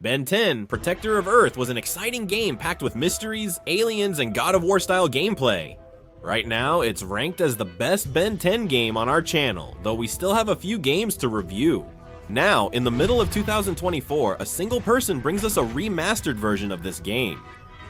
Ben 10, Protector of Earth was an exciting game packed with mysteries, aliens, and God of War style gameplay. Right now, it's ranked as the best Ben 10 game on our channel, though we still have a few games to review. Now, in the middle of 2024, a single person brings us a remastered version of this game.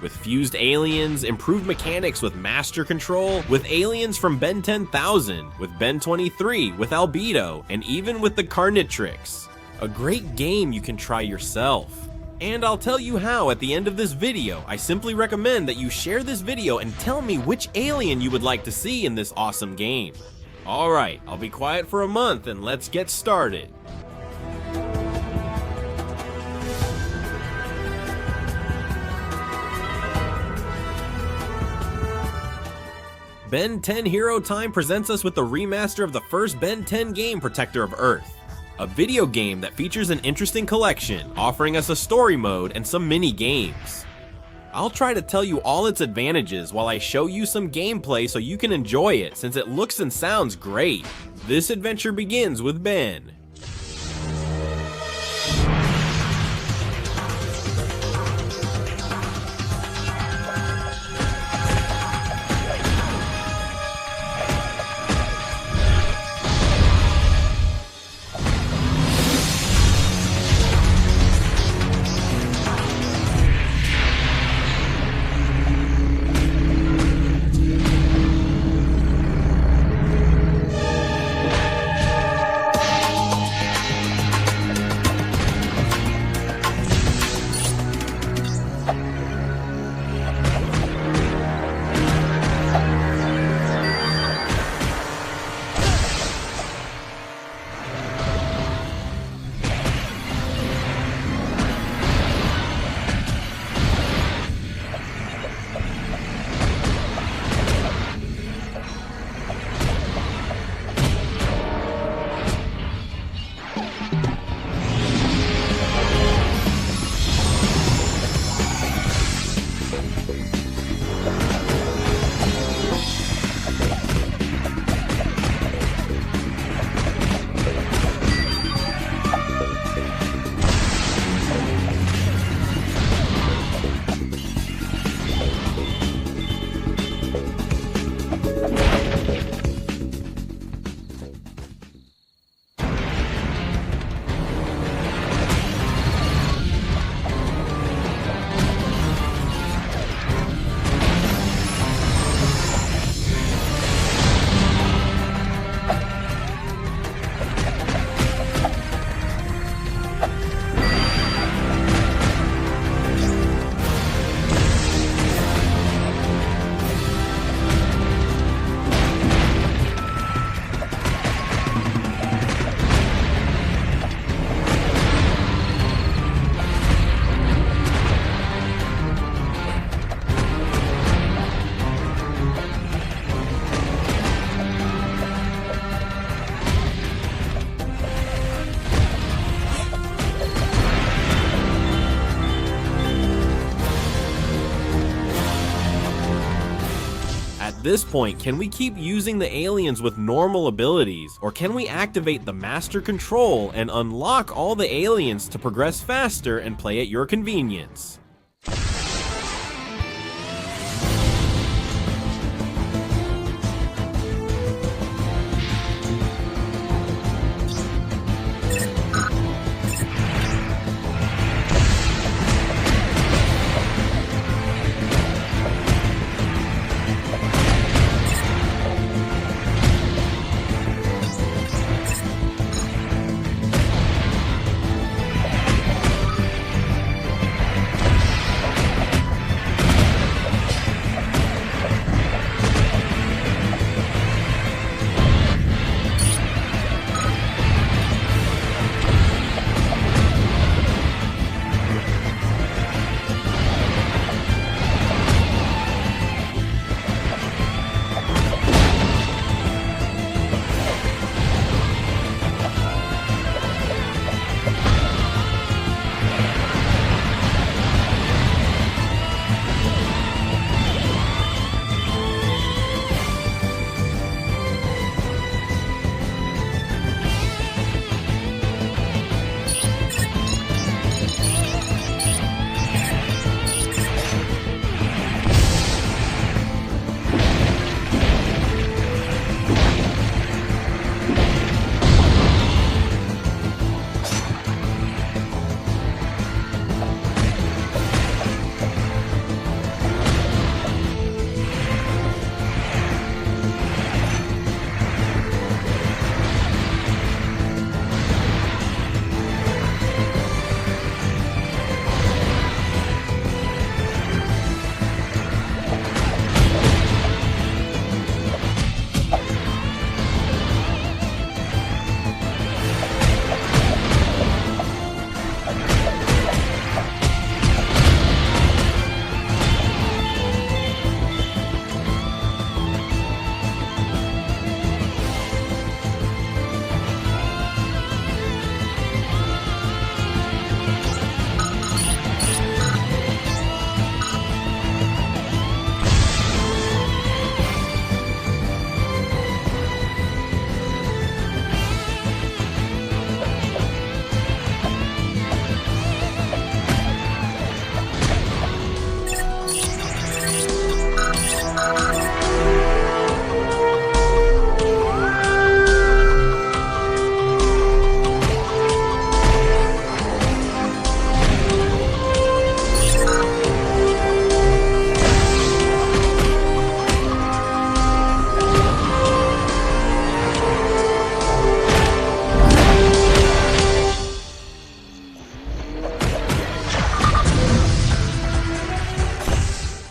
With fused aliens, improved mechanics with master control, with aliens from Ben 10,000, with Ben 23, with albedo, and even with the Carnitrix. A great game you can try yourself. And I'll tell you how at the end of this video. I simply recommend that you share this video and tell me which alien you would like to see in this awesome game. Alright, I'll be quiet for a month and let's get started. Ben 10 Hero Time presents us with the remaster of the first Ben 10 game, Protector of Earth. A video game that features an interesting collection, offering us a story mode and some mini games. I'll try to tell you all its advantages while I show you some gameplay so you can enjoy it, since it looks and sounds great. This adventure begins with Ben. At this point, can we keep using the aliens with normal abilities, or can we activate the master control and unlock all the aliens to progress faster and play at your convenience?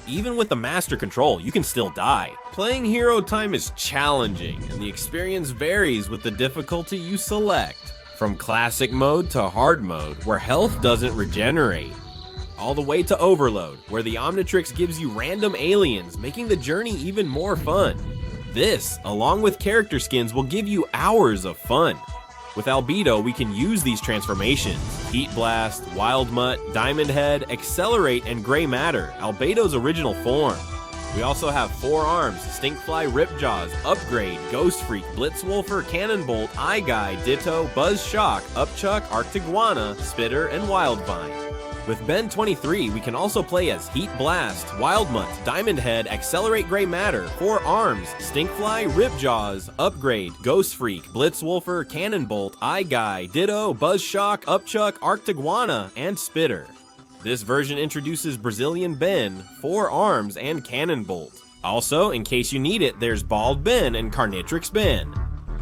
even with the master control, you can still die. Playing Hero Time is challenging, and the experience varies with the difficulty you select. From classic mode to hard mode, where health doesn't regenerate, all the way to Overload, where the Omnitrix gives you random aliens, making the journey even more fun. This, along with character skins, will give you hours of fun. With Albedo, we can use these transformations: Heat Blast, Wild Mutt, Diamond Head, Accelerate, and Gray Matter, Albedo's original form. We also have 4 Arms, Stinkfly, Ripjaws, Upgrade, Ghost Freak, Blitzwolfer, Cannonbolt, Eye Guy, Ditto, Buzz Shock, Upchuck, Arctiguana, Spitter, and Wildvine. With Ben 23, we can also play as Heat Blast, Wild Mutt, Diamond Head, Accelerate Gray Matter, 4 Arms, Stinkfly, Ripjaws, Upgrade, Ghost Freak, Blitzwolfer, Cannonbolt, Eye Guy, Ditto, Buzz Shock, Upchuck, Arctiguana, and Spitter. This version introduces Brazilian Ben, 4 Arms, and Cannonbolt. Also, in case you need it, there's Bald Ben and Carnitrix Ben.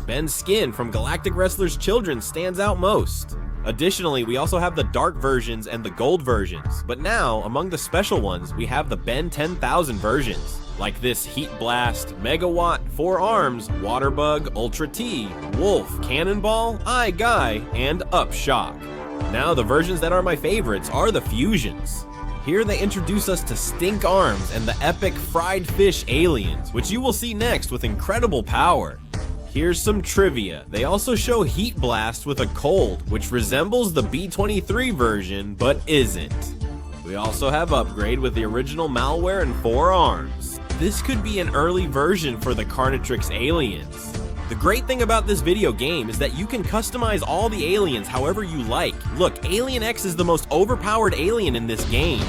Ben's skin from Galactic Wrestler's Children stands out most. Additionally, we also have the dark versions and the gold versions, but now, among the special ones, we have the Ben 10,000 versions, like this Heat Blast, Megawatt, 4 Arms, Waterbug, Ultra T, Wolf, Cannonball, Eye Guy, and Upshock. Now, the versions that are my favorites are the fusions. Here they introduce us to Stink Arms and the epic Fried Fish aliens, which you will see next with incredible power. Here's some trivia. They also show Heat Blast with a cold, which resembles the B-23 version, but isn't. We also have Upgrade with the original Malware and 4 Arms. This could be an early version for the Carnitrix aliens. The great thing about this video game is that you can customize all the aliens however you like. Look, Alien X is the most overpowered alien in this game,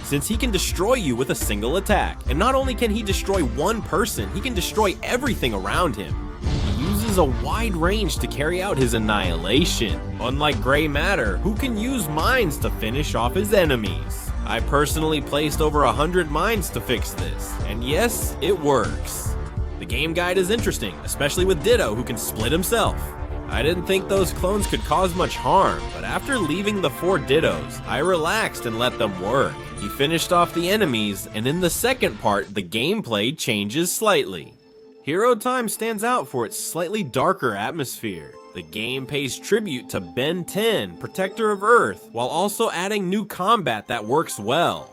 since he can destroy you with a single attack. And not only can he destroy one person, he can destroy everything around him. He uses a wide range to carry out his annihilation, unlike Gray Matter, who can use mines to finish off his enemies. I personally placed over 100 mines to fix this, and yes, it works. The game guide is interesting, especially with Ditto, who can split himself. I didn't think those clones could cause much harm, but after leaving the 4 Dittos, I relaxed and let them work. He finished off the enemies, and in the second part, the gameplay changes slightly. Hero Time stands out for its slightly darker atmosphere. The game pays tribute to Ben 10, Protector of Earth, while also adding new combat that works well.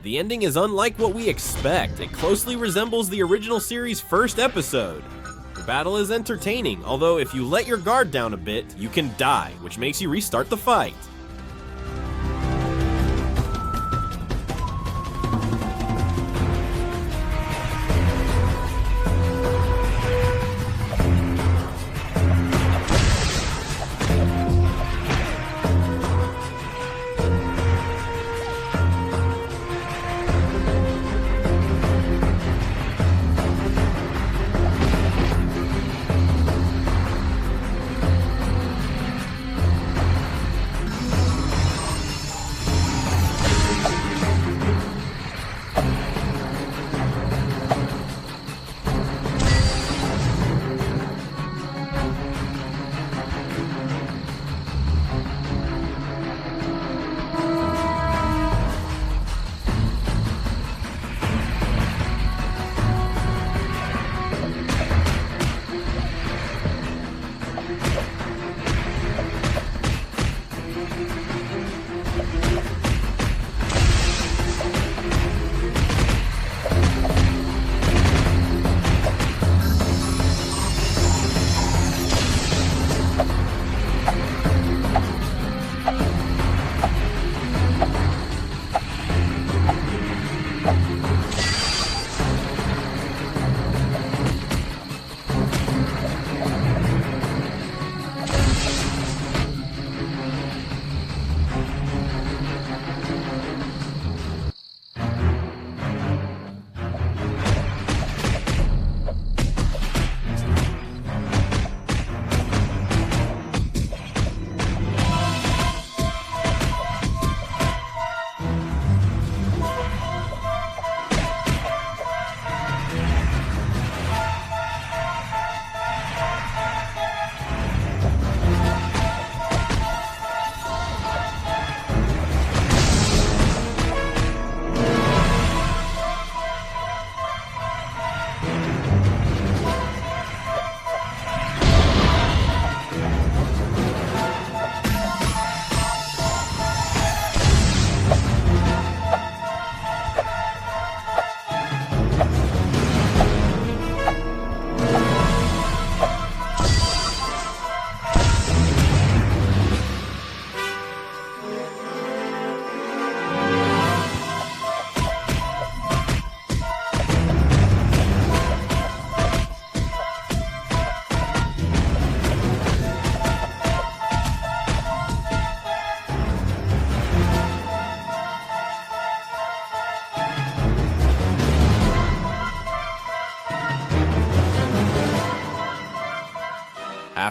The ending is unlike what we expect. It closely resembles the original series' first episode. The battle is entertaining, although if you let your guard down a bit, you can die, which makes you restart the fight.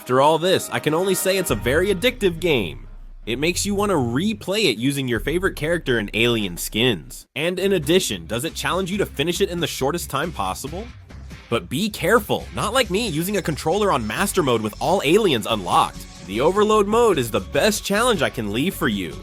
After all this, I can only say it's a very addictive game. It makes you want to replay it using your favorite character in alien skins. And in addition, does it challenge you to finish it in the shortest time possible? But be careful, not like me using a controller on Master Mode with all aliens unlocked. The Overload mode is the best challenge I can leave for you.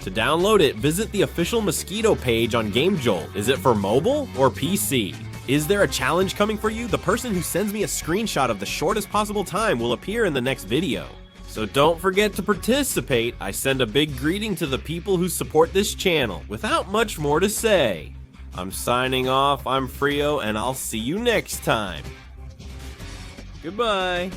To download it, visit the official Mosquito page on GameJolt. Is it for mobile or PC? Is there a challenge coming for you? The person who sends me a screenshot of the shortest possible time will appear in the next video. So don't forget to participate. I send a big greeting to the people who support this channel. Without much more to say, I'm signing off. I'm Frio, and I'll see you next time. Goodbye.